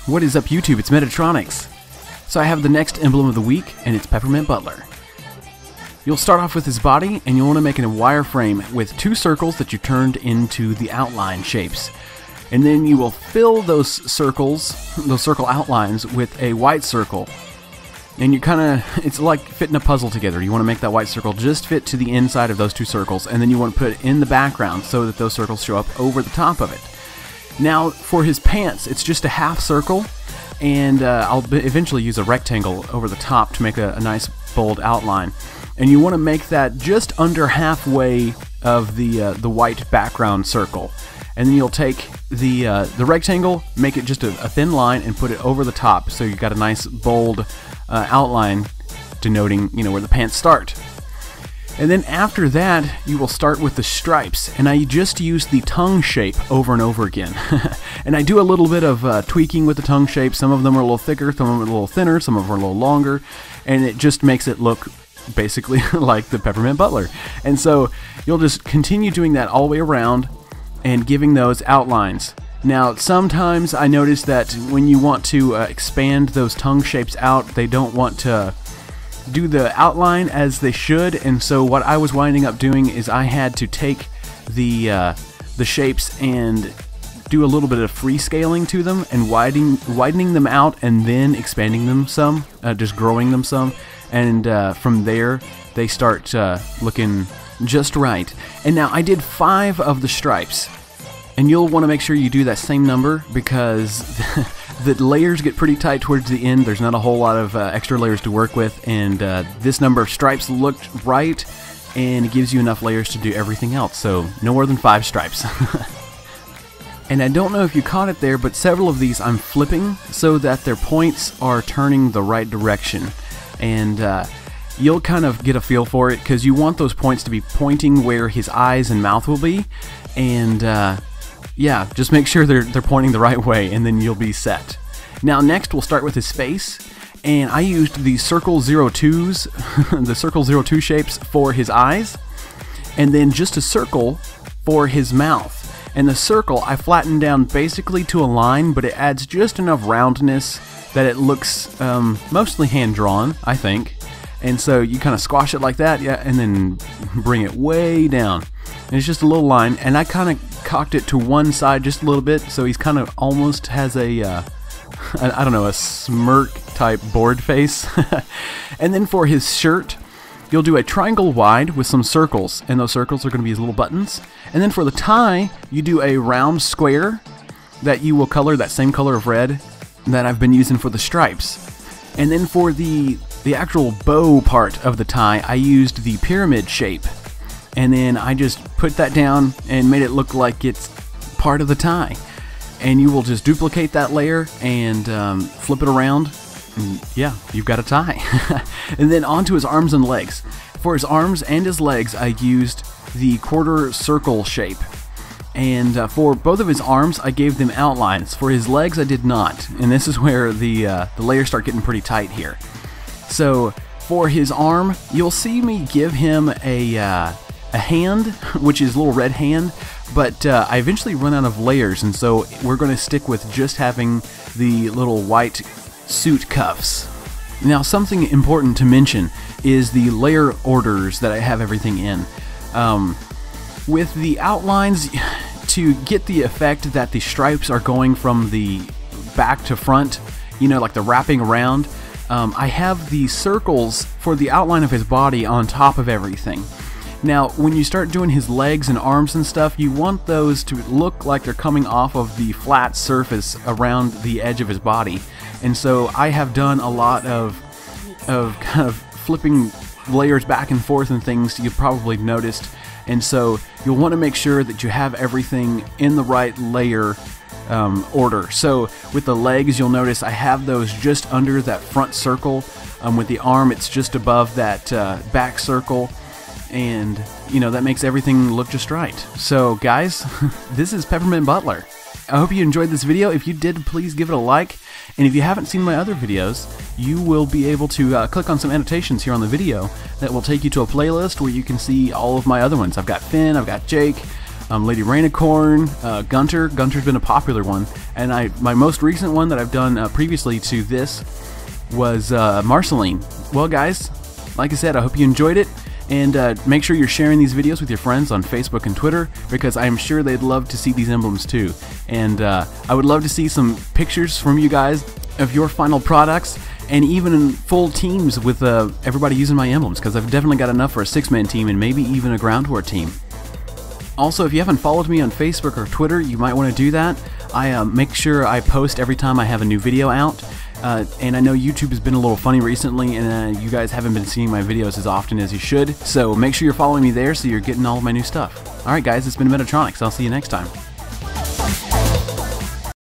What is up, YouTube? It's Metatronics. So I have the next emblem of the week, and it's Peppermint Butler. You'll start off with his body, and you'll want to make a wireframe with two circles that you turned into the outline shapes. And then you will fill those circles, those circle outlines, with a white circle. And you it's like fitting a puzzle together. You want to make that white circle just fit to the inside of those two circles, and then you want to put it in the background so that those circles show up over the top of it. Now, for his pants, it's just a half circle, and I'll eventually use a rectangle over the top to make a nice bold outline. And you want to make that just under halfway of the white background circle. And then you'll take the rectangle, make it just a thin line, and put it over the top, so you've got a nice bold outline denoting, where the pants start. And then after that, you will start with the stripes, and I just use the tongue shape over and over again. And I do a little bit of tweaking with the tongue shape. Some of them are a little thicker, some of them are a little thinner, some of them are a little longer, and it just makes it look basically like the Peppermint Butler. And so you'll just continue doing that all the way around and giving those outlines. Now, sometimes I notice that when you want to expand those tongue shapes out, they don't want to do the outline as they should, and so what I was winding up doing is I had to take the shapes and do a little bit of free scaling to them and widening them out and then expanding them some, just growing them some, and from there they start looking just right. And now I did 5 of the stripes, and you'll want to make sure you do that same number because the layers get pretty tight towards the end. There's not a whole lot of extra layers to work with, and this number of stripes looked right, and it gives you enough layers to do everything else, so no more than 5 stripes. And I don't know if you caught it there, but several of these I'm flipping so that their points are turning the right direction, and you'll kind of get a feel for it because you want those points to be pointing where his eyes and mouth will be, and yeah, just make sure they're pointing the right way, and then you'll be set. Now next we'll start with his face, and I used the circle 02s, the circle 02 shapes for his eyes, and then just a circle for his mouth. And the circle I flattened down basically to a line, but it adds just enough roundness that it looks mostly hand-drawn, I think. And so you kind of squash it like that, yeah, and then bring it way down. And it's just a little line, and I kind of cocked it to one side just a little bit, so he's kind of almost has a, I don't know, a smirk type bored face. And then for his shirt, you'll do a triangle wide with some circles, and those circles are going to be his little buttons. And then for the tie, you do a round square that you will color that same color of red that I've been using for the stripes. And then for the actual bow part of the tie, I used the pyramid shape. And then I just put that down and made it look like it's part of the tie. And you will just duplicate that layer and flip it around. And yeah, you've got a tie. And then onto his arms and legs. For his arms and his legs, I used the quarter circle shape. And for both of his arms, I gave them outlines. For his legs, I did not. And this is where the layers start getting pretty tight here. So for his arm, you'll see me give him a hand, which is a little red hand, but I eventually run out of layers, and so we're going to stick with just having the little white suit cuffs. Now, something important to mention is the layer orders that I have everything in. With the outlines, to get the effect that the stripes are going from the back to front, like the wrapping around, I have the circles for the outline of his body on top of everything. Now, when you start doing his legs and arms and stuff, you want those to look like they're coming off of the flat surface around the edge of his body. And so I have done a lot of kind of flipping layers back and forth and things you've probably noticed. And so you'll want to make sure that you have everything in the right layer order. So with the legs, you'll notice I have those just under that front circle. With the arm, it's just above that back circle. And, that makes everything look just right. So, guys, this is Peppermint Butler. I hope you enjoyed this video. If you did, please give it a like. And if you haven't seen my other videos, you will be able to click on some annotations here on the video that will take you to a playlist where you can see all of my other ones. I've got Finn, I've got Jake, Lady Rainicorn, Gunter. Gunter's been a popular one, and my most recent one that I've done previously to this was Marceline. Well, guys, like I said, I hope you enjoyed it, and make sure you're sharing these videos with your friends on Facebook and Twitter, because I'm sure they'd love to see these emblems too. And I would love to see some pictures from you guys of your final products, and even in full teams with everybody using my emblems, because I've definitely got enough for a 6-man team and maybe even a ground war team. Also, if you haven't followed me on Facebook or Twitter, you might want to do that. I make sure I post every time I have a new video out. And I know YouTube has been a little funny recently, and you guys haven't been seeing my videos as often as you should, so make sure you're following me there so you're getting all of my new stuff. Alright guys, it's been Metatronics. I'll see you next time.